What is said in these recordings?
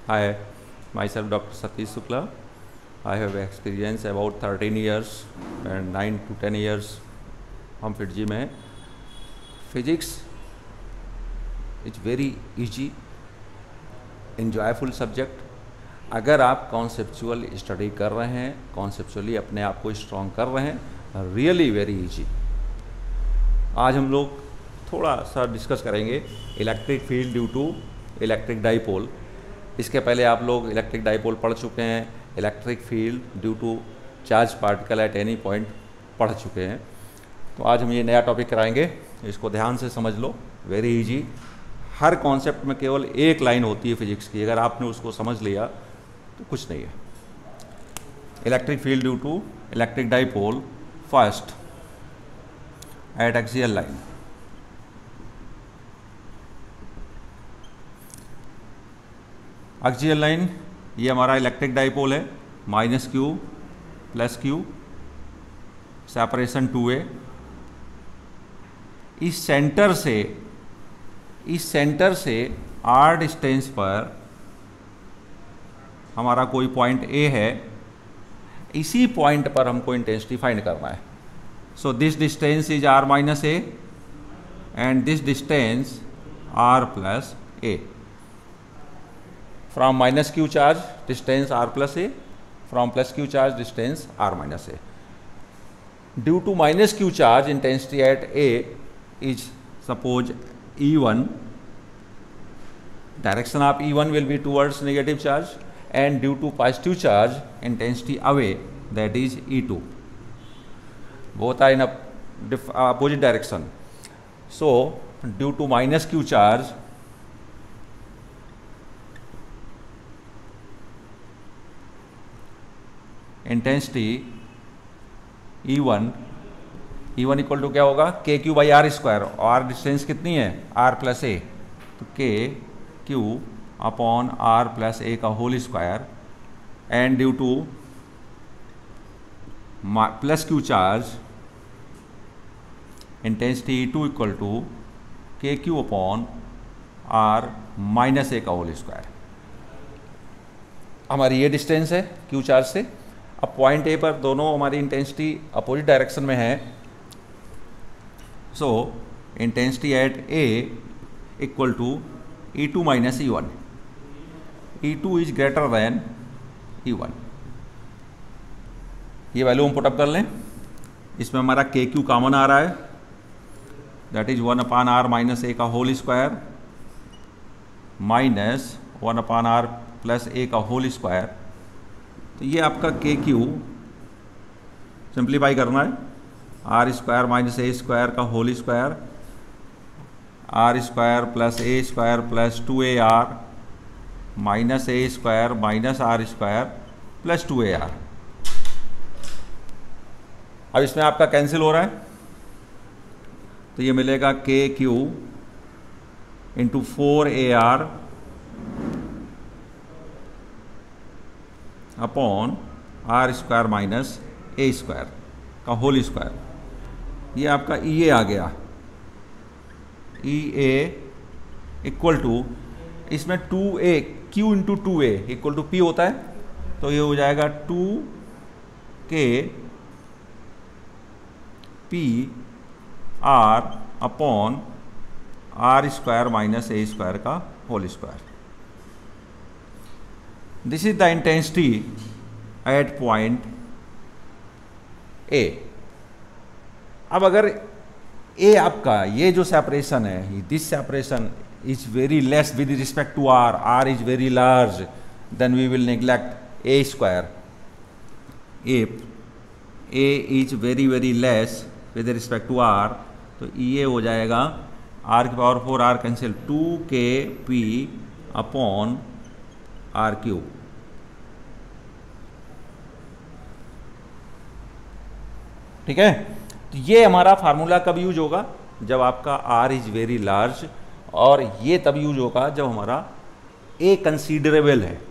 Hi, myself Dr. Satish Shukla. I have experience about 13 years and 9 to 10 years हम फिटजी में हैं. Physics is very easy, enjoyable subject. अगर आप conceptual study कर रहे हैं, कॉन्सेप्चुअली अपने आप को स्ट्रॉन्ग कर रहे हैं, रियली वेरी इजी. आज हम लोग थोड़ा सा डिस्कस करेंगे electric field due to electric dipole. इसके पहले आप लोग इलेक्ट्रिक डाइपोल पढ़ चुके हैं, electric field due to charge particle at any point पढ़ चुके हैं. तो आज हम ये नया टॉपिक कराएंगे, इसको ध्यान से समझ लो. Very easy. हर कॉन्सेप्ट में केवल एक लाइन होती है फिजिक्स की, अगर आपने उसको समझ लिया तो कुछ नहीं है. Electric field due to electric dipole. First at axial line. Axial line ये हमारा इलेक्ट्रिक डाइपोल है, -q + q, सेपरेशन 2a. इस सेंटर से r डिस्टेंस पर हमारा कोई पॉइंट A है, इसी पॉइंट पर हमको इंटेंसिटी फाइंड करना है. So this distance is r - a and this distance r + a. From -q charge distance r + a, from +q charge distance r - a. Due to -q charge, intensity at A is suppose E1. Direction of E1 will be towards negative charge, and due to positive charge, intensity away, that is E2. Both are in opposite direction. So due to -q charge, intensity E1 equal to क्या होगा, KQ/r². और distance कितनी है, r + a, तो KQ/r + a का whole square. And due to +q charge, intensity E2 equal to KQ/r - a का whole square. हमारी ये डिस्टेंस है q चार्ज से. अब पॉइंट ए पर दोनों हमारी इंटेंसिटी अपोजिट डायरेक्शन में है. So intensity at A equal to E2 - E1. E2 is greater than E1. ये वैल्यू हम पुटअप कर लें. इसमें हमारा KQ कॉमन आ रहा है, दैट इज 1/r - a का होल स्क्वायर -1/r + a का होल स्क्वायर. तो ये आपका KQ सिंप्लीफाई करना है, r² - a² का whole square, r² + a² + 2ar -a² - r² + 2ar. अब इसमें आपका कैंसिल हो रहा है, तो ये मिलेगा KQ × 4ar upon r² - a² का होल स्क्वायर. ये आपका EA आ गया. EA इक्वल टू, इसमें 2a Q × 2a equal to P होता है, तो ये हो जाएगा 2k PR upon r² - a² का whole square. This is the intensity at point A. अब अगर A आपका ये जो सेपरेशन है, this separation is very less with respect to R is very large, then we will neglect a². If A is very less with respect to R, तो EA हो जाएगा r⁴ r cancel 2kP upon r³. ठीक है. तो ये हमारा formula कब use होगा, जब आपका r इज वेरी लार्ज, और ये तब यूज होगा जब हमारा a कंसीडरेबल है.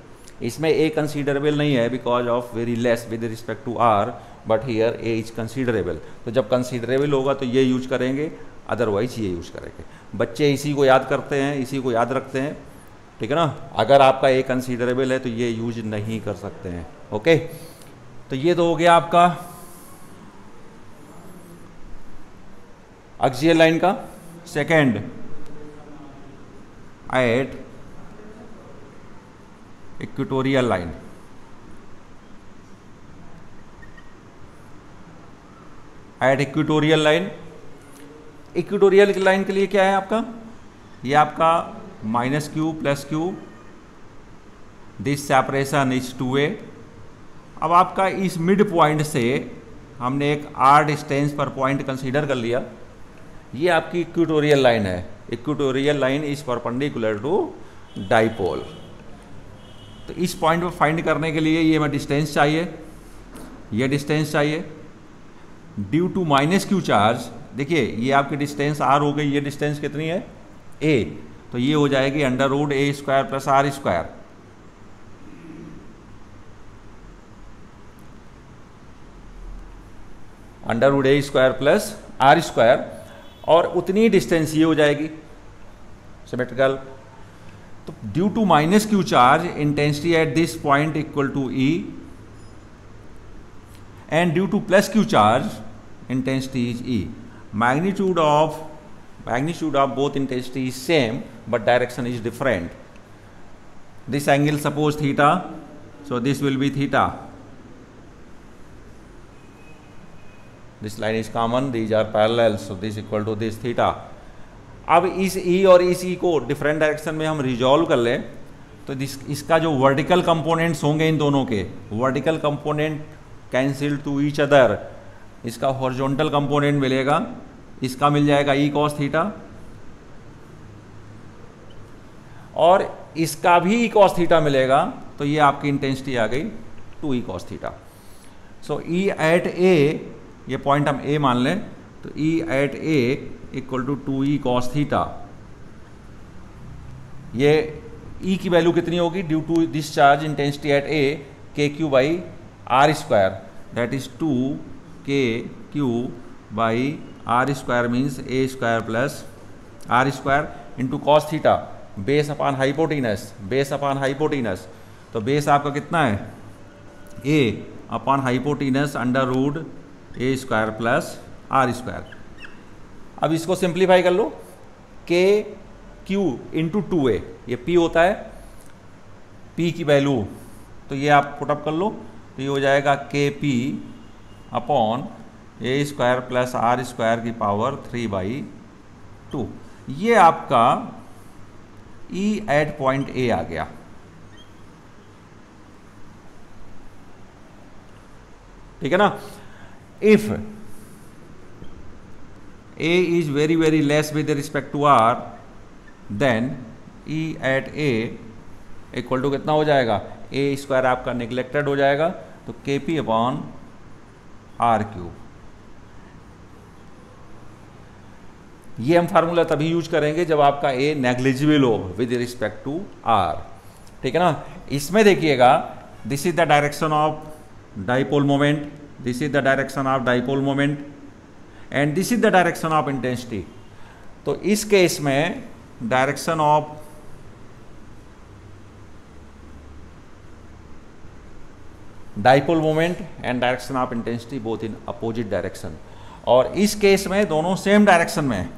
इसमें a कंसीडरेबल नहीं है because of very less with respect to r, but here a is considerable. तो जब कंसीडरेबल होगा तो ये यूज करेंगे, अदरवाइज ये यूज करेंगे. बच्चे इसी को याद करते हैं, इसी को याद रखते हैं. ठीक है ना। अगर आपका ए कंसीडरेबल है तो ये यूज नहीं कर सकते हैं। ओके, तो ये तो हो गया आपका एक्सियल लाइन का। Second, eight equatorial line. Eight equatorial line, equatorial line के लिए क्या है आपका, ये आपका -q + q, this separation is 2a। अब आपका इस मिड पॉइंट से हमने एक r डिस्टेंस पर पॉइंट कंसीडर कर लिया, ये आपकी इक्वेटोरियल लाइन है। Equatorial line is perpendicular to dipole. तो इस पॉइंट पर फाइंड करने के लिए ये मैं डिस्टेंस चाहिए, ये डिस्टेंस चाहिए। ड्यू टू -q चार्ज, देखिए ये आपकी डिस्टेंस r हो गई, ये डिस्टेंस कितनी है a, तो ये हो जाएगी √a² + r²। √a² + r², और उतनी डिस्टेंस ये हो जाएगी सिमेट्रिकल। तो due to -q charge, intensity at this point equal to E, and due to +q charge, intensity is E. Magnitude of both intensity is same, but direction is different. This angle suppose theta, so this will be theta. This line is common, these are parallel, so this equal to this theta. अब इस E और इस E को different direction में हम resolve कर लें, तो इसका जो वर्टिकल कंपोनेंट्स होंगे इन दोनों के, vertical component cancel two each other, इसका हॉरिजॉन्टल कंपोनेंट मिलेगा, इसका मिल जाएगा E cos थीटा, और इसका भी E cos थीटा मिलेगा, तो ये आपकी इंटेंसिटी आ गई 2E cos theta. So E at A, ये पॉइंट हम A मान लें, तो E at A equal to 2E cos theta. ये E की वैल्यू कितनी होगी, due to this charge intensity at A, KQ/r², that is 2KQ/r² means a² + r² into cos theta, base upon hypotenuse, base upon hypotenuse. तो base आपका कितना है, a upon हाइपोटीनस √a² + r²। अब इसको सिंप्लीफाई कर लो, KQ इंटू 2a, ये P होता है, P की वैल्यू तो ये आप पुटअप कर लो, तो ये हो जाएगा KP अपॉन a² + r² की पावर 3/2। ये आपका E एट पॉइंट A आ गया। ठीक है ना। If A is very very less with respect to R, then E at A equal to कितना हो जाएगा, a² आपका निगलेक्टेड हो जाएगा, तो KP अपॉन r³। ये हम फार्मूला तभी यूज करेंगे जब आपका A नेग्लिजिबल हो विद रिस्पेक्ट टू R। ठीक है ना। इसमें देखिएगा, this is the direction of dipole moment, this is the direction of dipole moment, and this is the direction of intensity. तो इस केस में direction of dipole moment and direction of intensity both in opposite direction, और इस case में दोनों same direction में,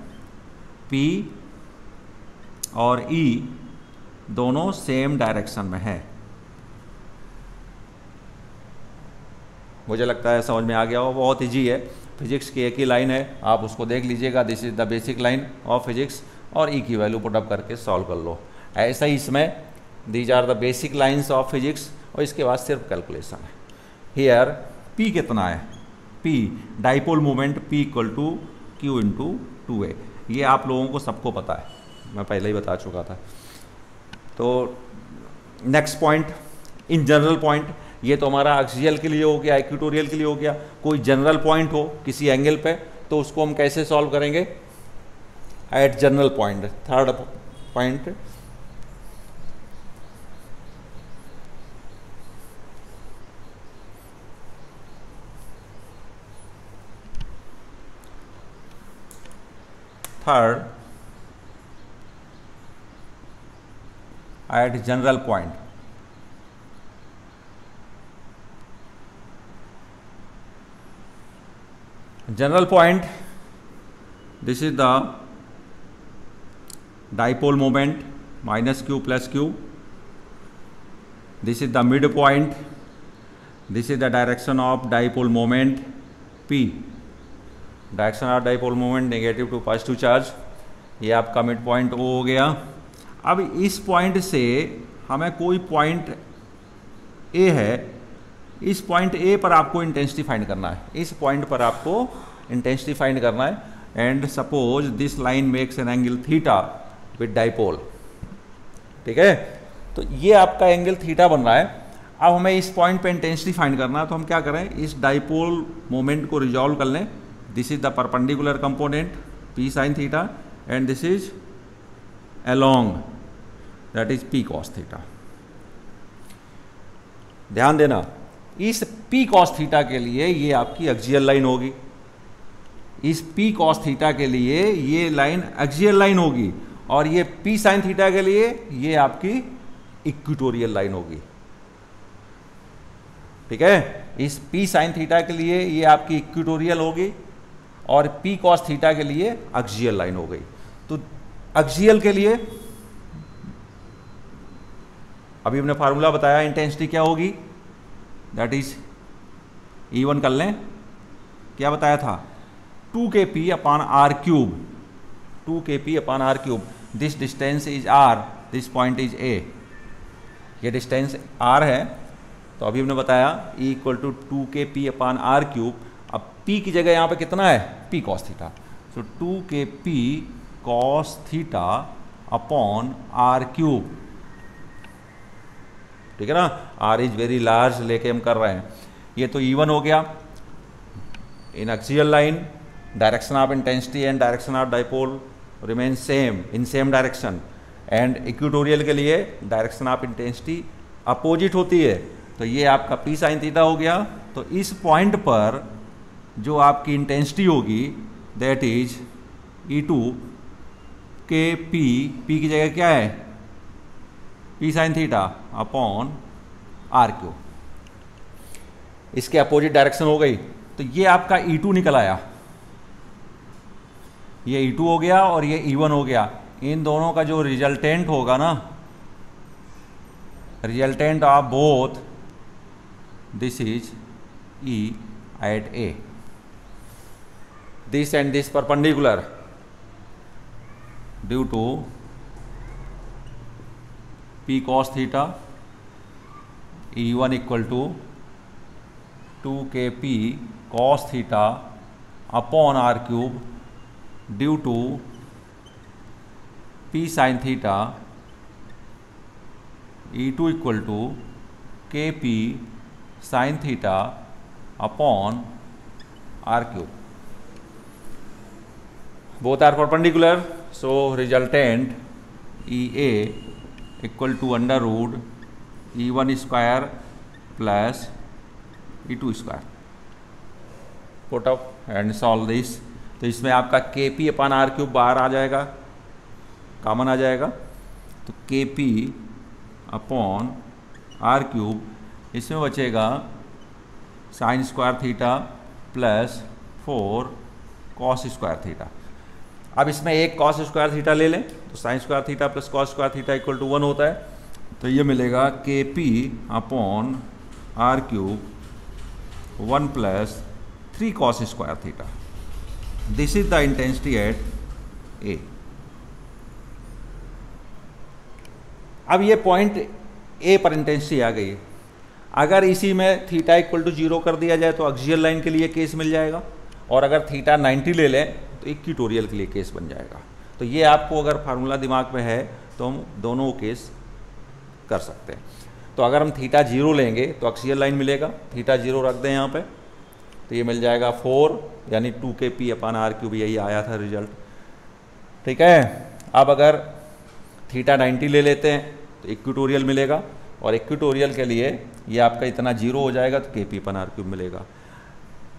P और E दोनों सेम डायरेक्शन में है। मुझे लगता है समझ में आ गया हो, बहुत इजी है, फिजिक्स की एक ही लाइन है, आप उसको देख लीजिएगा, this is the basic line of physics, और E की वैल्यू पुटअप करके सॉल्व कर लो। ऐसा ही इसमें these are the basic lines of physics, और इसके बाद सिर्फ कैलकुलेशन है। हियर P कितना है, P dipole moment P equal to Q into 2a, ये आप लोगों को सबको पता है, मैं पहले ही बता चुका था। तो next point, in general point, ये तो हमारा एक्सियल के लिए हो गया, इक्वेटोरियल के लिए हो गया। कोई जनरल पॉइंट हो किसी एंगल पे, तो उसको हम कैसे सॉल्व करेंगे, at general point. Third point, third at general point. General point, this is the dipole moment minus q plus q. This is the midpoint. This is the direction of dipole moment p. Direction of dipole moment negative to positive charge. ये आपका mid point O हो गया. अब इस point से हमें कोई point A है, इस पॉइंट A पर आपको इंटेंसिटी फाइंड करना है. इस पॉइंट पर आपको इंटेंसिटी फाइंड करना है. And suppose this line makes an angle theta with dipole. ठीक है, तो ये आपका एंगल थीटा बन रहा है. अब हमें इस पॉइंट पे इंटेंसिटी फाइंड करना है, तो हम क्या करें, इस डाइपोल मोमेंट को रिजॉल्व कर लें. This is the perpendicular component p sin theta and this is along, that is p cos theta. ध्यान देना, इस p cos थीटा के लिए ये आपकी एक्सियल लाइन होगी. इस p cos थीटा के लिए ये लाइन एक्सियल लाइन होगी, और ये p sin थीटा के लिए ये आपकी इक्वेटोरियल लाइन होगी. ठीक है, इस p sin थीटा के लिए ये आपकी इक्वेटोरियल होगी, और p cos थीटा के लिए एक्सियल लाइन हो गई. तो एक्सियल के लिए अभी हमने फार्मूला बताया, इंटेंसिटी क्या होगी, दैट इज E1 कर लें. क्या बताया था, 2kp upon r cube. 2kp upon r cube. This distance is r, this point is a. ये डिस्टेंस r है, तो अभी हमने बताया E equal to 2kp upon r cube. अब p की जगह यहाँ पे कितना है, p cos थीटा. सो 2kp cos theta upon r cube. ठीक है ना, r इज वेरी लार्ज लेके हम कर रहे हैं. ये तो E1 हो गया. In axial line direction of intensity and direction of dipole remain same in same direction. And equatorial के लिए डायरेक्शन ऑफ इंटेंसिटी अपोजिट होती है. तो ये आपका p sin थीटा हो गया. तो इस पॉइंट पर जो आपकी इंटेंसिटी होगी दैट इज E2 के p की जगह क्या है, p sin theta upon r cube. इसके अपोजिट डायरेक्शन हो गई. तो ये आपका E2 निकल आया. ये E2 हो गया और ये E1 हो गया. इन दोनों का जो रिजल्टेंट होगा ना, resultant of both, this is E at A. This and this perpendicular due to p cos theta. E1 equal to 2kp cos theta upon r cube due to p sin theta. E2 equal to kp sin theta upon r cube. Both are perpendicular, so resultant EA equal to under root E1 square plus E2 square. Put up and solve this. तो इसमें आपका kp अपन r cube बाहर आ जाएगा, common आ जाएगा. तो kp upon r cube, इसमें बचेगा sine square theta plus 4 cos square theta. अब इसमें एक कॉस स्क्वायर थीटा ले लें, तो sine square theta plus cos square theta equal to 1 होता है. तो ये मिलेगा kp upon r cube 1 plus 3 cos square theta. This is the intensity at A. अब ये पॉइंट A पर इंटेंसिटी आ गई है. अगर इसी में थीटा इक्वल टू 0 कर दिया जाए तो एक्सियल लाइन के लिए केस मिल जाएगा, और अगर थीटा 90 ले लें तो इक्वेटोरियल के लिए केस बन जाएगा. तो ये आपको अगर फार्मूला दिमाग में है तो हम दोनों केस कर सकते हैं. तो अगर हम थीटा 0 लेंगे तो एक्सियल लाइन मिलेगा. थीटा 0 रख दें यहाँ पे, तो ये मिल जाएगा 4 यानी 2kp अपॉन r क्यूब. यही आया था रिजल्ट. ठीक है, अब अगर थीटा 90 ले लेते हैं तो इक्वेटोरियल मिलेगा, और इक्वेटोरियल के लिए ये आपका इतना 0 हो जाएगा तो kp अपॉन r क्यूब मिलेगा.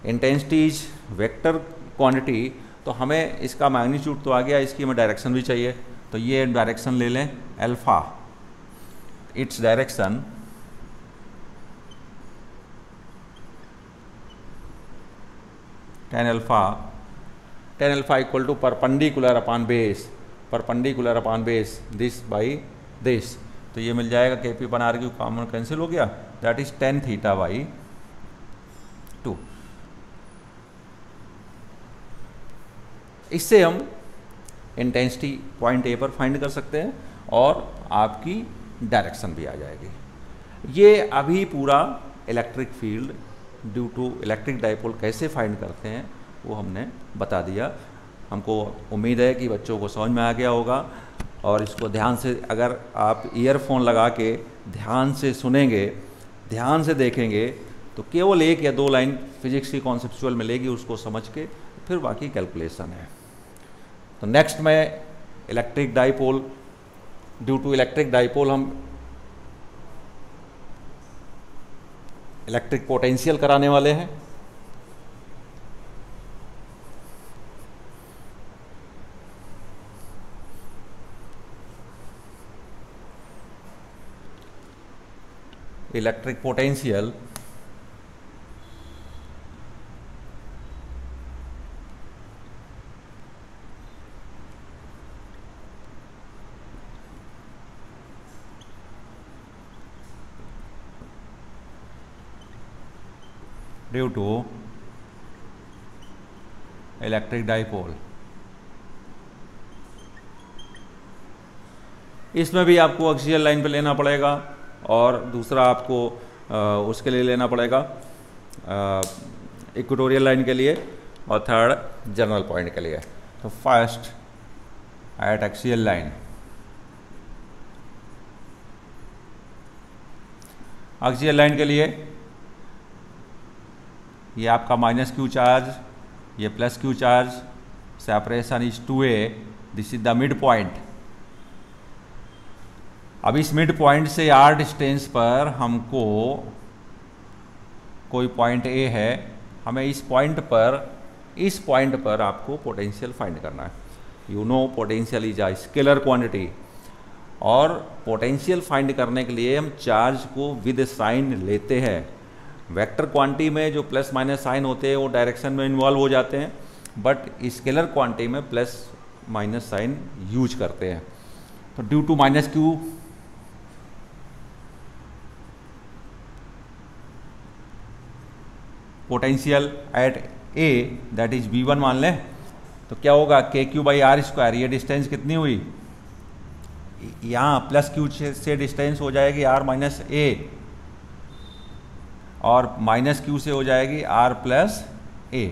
इंटेंसिटी इज वेक्टर क्वांटिटी, तो हमें इसका मैग्नीट्यूड तो आ गया, इसकी हमें डायरेक्शन भी चाहिए. तो ये डायरेक्शन ले लें alpha. its direction tan alpha equal to perpendicular upon base this by this, तो ये मिल जाएगा K P upon r cube common cancel हो गया, that is tan theta by 2। इससे हम इंटेंसिटी पॉइंट ए पर फाइंड कर सकते हैं और आपकी डायरेक्शन भी आ जाएगी। ये अभी पूरा electric field due to electric dipole कैसे फाइंड करते हैं वो हमने बता दिया। हमको उम्मीद है कि बच्चों को समझ में आ गया होगा, और इसको ध्यान से अगर आप ईयरफोन लगा के ध्यान से सुनेंगे, ध्यान से देखेंगे, तो केवल एक या दो लाइन फिजिक्स की कॉन्सेप्चुअल मिलेगी, उसको समझ के फिर बाकी कैलकुलेशन है। तो नेक्स्ट में electric dipole, due to electric dipole हम इलेक्ट्रिक पोटेंशियल कराने वाले हैं। Electric potential due to electric dipole. इसमें भी आपको एक्सियल लाइन पे लेना पड़ेगा, और दूसरा आपको उसके लिए लेना पड़ेगा इक्वेटोरियल लाइन के लिए, और थर्ड जनरल पॉइंट के लिए। तो first at axial line, axial line के लिए ये आपका माइनस क्यू चार्ज, ये plus Q charge, separation is 2a, this is the mid point. अब इस मिड पॉइंट से r डिस्टेंस पर हमको कोई पॉइंट A है, हमें इस पॉइंट पर आपको पोटेंशियल फाइंड करना है। You know potential is a scalar quantity, और पोटेंशियल फाइंड करने के लिए हम चार्ज को विद साइन लेते हैं। वेक्टर क्वांटिटी में जो प्लस माइनस साइन होते हैं वो डायरेक्शन में इन्वॉल्व हो जाते हैं, बट स्केलर क्वांटिटी में प्लस माइनस साइन यूज करते हैं। तो due to minus Q potential at A that is V1 मान लें, तो क्या होगा K Q by R square. ये डिस्टेंस कितनी हुई, यहाँ प्लस क्यू से डिस्टेंस हो जाएगी r माइनस ए, और माइनस क्यू से हो जाएगी r प्लस ए।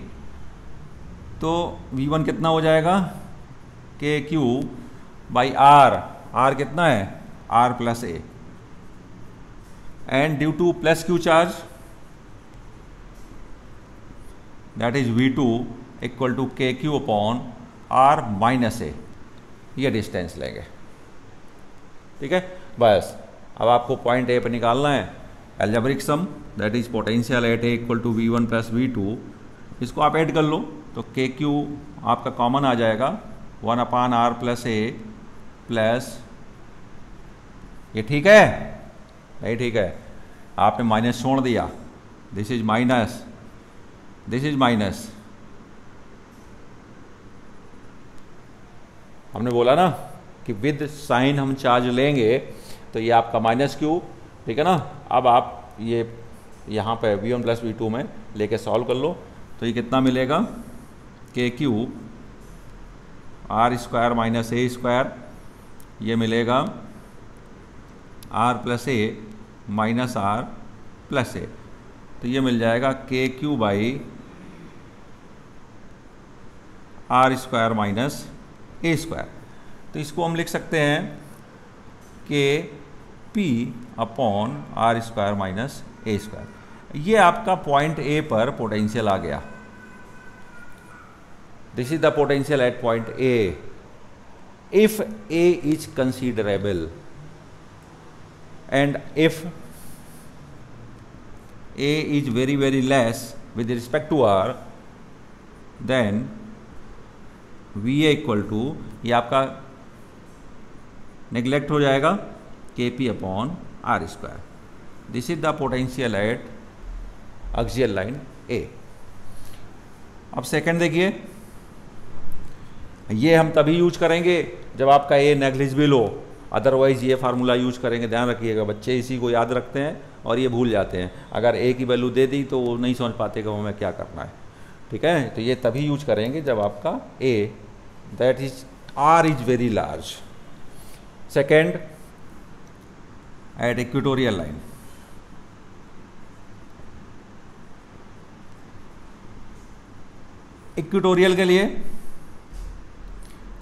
तो V1 कितना हो जाएगा, के क्यू बाई आर कितना है, r plus A, and due to plus Q charge that is V2 equal to K Q upon r minus A, ये डिस्टेंस लेंगे। ठीक है, बस अब आपको पॉइंट ए पर निकालना है algebraic sum, that is potential at A equal to V1 plus V2। इसको आप ऐड कर लो तो के क्यू आपका कॉमन आ जाएगा 1 अपान r प्लस ए प्लस, ये ठीक है, नहीं ठीक है, आपने माइनस छोड़ दिया, this is minus, this is minus. हमने बोला ना कि विद साइन हम चार्ज लेंगे, तो ये आपका माइनस क्यू, ठीक है ना। अब आप ये यहाँ पे V1 प्लस V2 में लेके सॉल्व कर लो, तो ये कितना मिलेगा, K Q R square minus A square, ये मिलेगा r plus A minus R plus A, तो ये मिल जाएगा K Q by R square minus A square. तो इसको हम लिख सकते हैं K P upon R square minus A square. ये आपका पॉइंट ए पर पोटेंशियल आ गया, this is the potential at point A if A is considerable, and if a is very very less with respect to r, then va equal to, ये आपका neglect हो जाएगा, K P upon R square. This is the potential at axial line A. अब second देखिए, ये हम तभी use करेंगे जब आपका ए नेग्लिजिबल हो, अदरवाइज ये फार्मूला यूज करेंगे। ध्यान रखिएगा, बच्चे इसी को याद रखते हैं और ये भूल जाते हैं। अगर ए की वैल्यू दे दी तो वो नहीं समझ पाते कि हमें क्या करना है। ठीक है, तो ये तभी यूज करेंगे जब आपका A that is R is very large. Second, at equatorial line, equatorial के लिए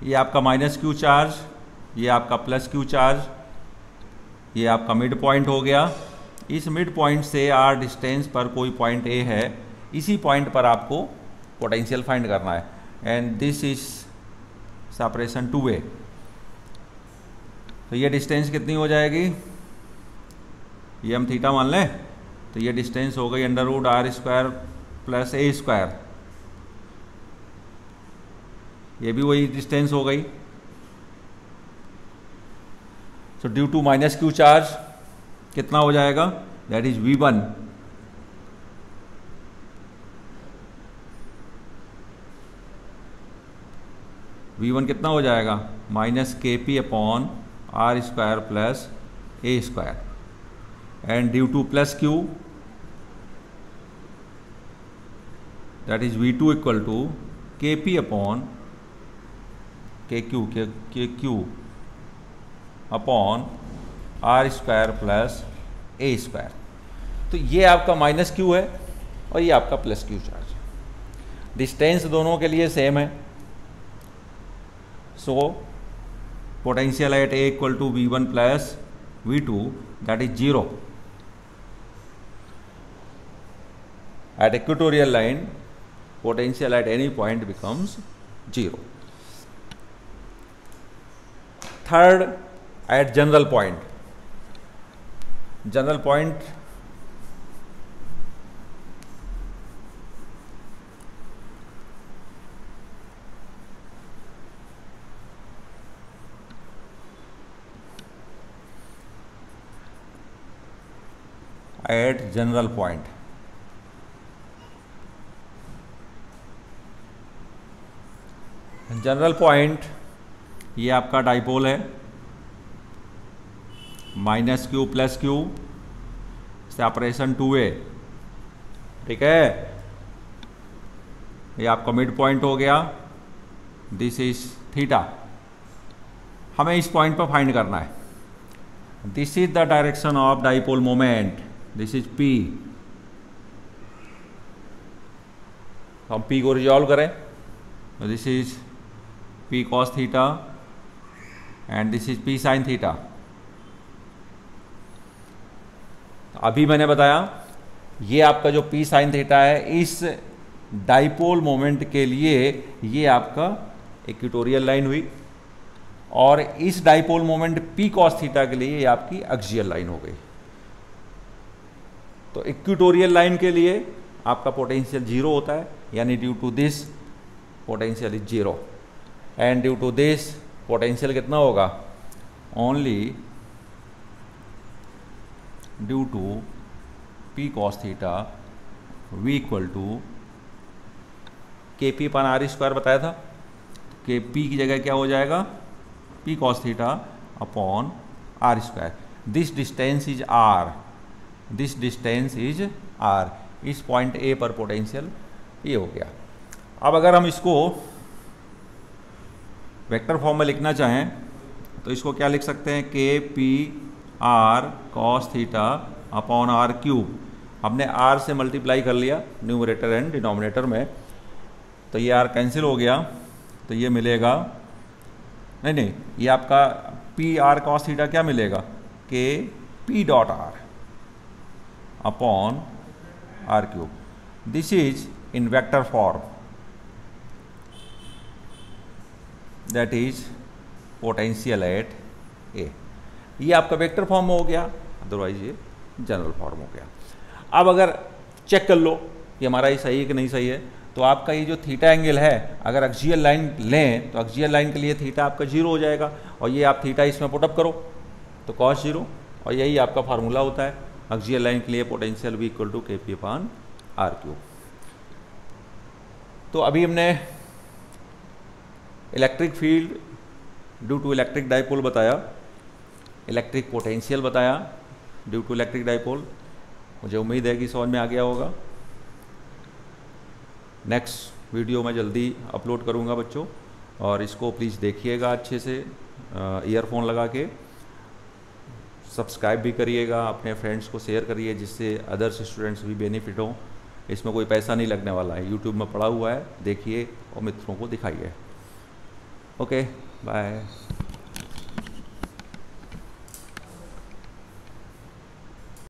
ये आपका माइनस क्यू चार्ज, ये आपका प्लस क्यू चार्ज, ये आपका मिड पॉइंट हो गया। इस मिड पॉइंट से आर डिस्टेंस पर कोई पॉइंट ए है, इसी पॉइंट पर आपको पोटेंशियल फाइंड करना है। And this is separation 2a। तो ये डिस्टेंस कितनी हो जाएगी, ये हम थीटा मान लें, तो ये डिस्टेंस हो गई under root R square plus A square. ये भी वही डिस्टेंस हो गई। So due to minus Q charge कितना हो जाएगा, दैट इज v1 v1 कितना हो जाएगा, minus K P upon R square plus A square. And due to plus Q that is v2 equal to K P upon K Q upon R square plus A square. तो ये आपका minus Q है और ये आपका plus Q charge. Distance दोनों के लिए सेम है। So potential at A equal to v1 plus v2 that is 0। At equatorial line potential at any point becomes 0। Third, at general point, general point at general point, general point ये आपका dipole है, minus Q plus Q, separation 2a। ठीक है, ये आपका mid point हो गया, this is theta. हमें इस पॉइंट पर फाइंड करना है। This is the direction of dipole moment, this is p। हम p को रिजॉल्व करें, this is p cos theta and this is p sin theta. अभी मैंने बताया ये आपका जो p sin थीटा है, इस डाइपोल मोमेंट के लिए ये आपका इक्वेटोरियल लाइन हुई, और इस dipole moment p cos theta के लिए ये आपकी एक्सियल लाइन हो गई। तो इक्वेटोरियल लाइन के लिए आपका पोटेंशियल 0 होता है, यानी due to this potential is 0 and due to this potential कितना होगा, only due to p cos theta v equal to K P upon R square बताया था, के p की जगह क्या हो जाएगा, p cos theta upon R square. This distance is r, this distance is r। इस पॉइंट a पर पोटेंशियल ये हो गया। अब अगर हम इसको वेक्टर फॉर्म में लिखना चाहें तो इसको क्या लिख सकते हैं, K P R cos theta upon R cube. हमने r से मल्टीप्लाई कर लिया न्यूमरेटर एंड डिनोमिनेटर में, तो ये r कैंसिल हो गया, तो ये मिलेगा, नहीं ये आपका पी आर कॉस थीटा क्या मिलेगा, K P dot R upon R cube. This is in vector form, that is potential at A. ये आपका वेक्टर फॉर्म में हो गया, अदरवाइज ये जनरल फॉर्म हो गया। अब अगर चेक कर लो कि हमारा ये सही है कि नहीं सही है, तो आपका ये जो थीटा एंगल है, अगर एक्सियल लाइन लें तो एक्सियल लाइन के लिए थीटा आपका 0 हो जाएगा, और ये आप थीटा इसमें पुटअप करो तो cos 0 और यही आपका फार्मूला होता है एक्सियल लाइन के लिए, potential V equal to Kp/r³। तो अभी हमने electric field due to electric dipole बताया, इलेक्ट्रिक पोटेंशियल बताया ड्यू टू इलेक्ट्रिक डाइपोल। मुझे उम्मीद है कि समझ में आ गया होगा। नेक्स्ट वीडियो मैं जल्दी अपलोड करूंगा बच्चों, और इसको प्लीज़ देखिएगा अच्छे से, ईयरफोन लगा के। सब्सक्राइब भी करिएगा, अपने फ्रेंड्स को शेयर करिए जिससे अदर्स स्टूडेंट्स भी बेनिफिट हों। इसमें कोई पैसा नहीं लगने वाला है, यूट्यूब में पड़ा हुआ है, देखिए और मित्रों को दिखाइए। Okay, bye.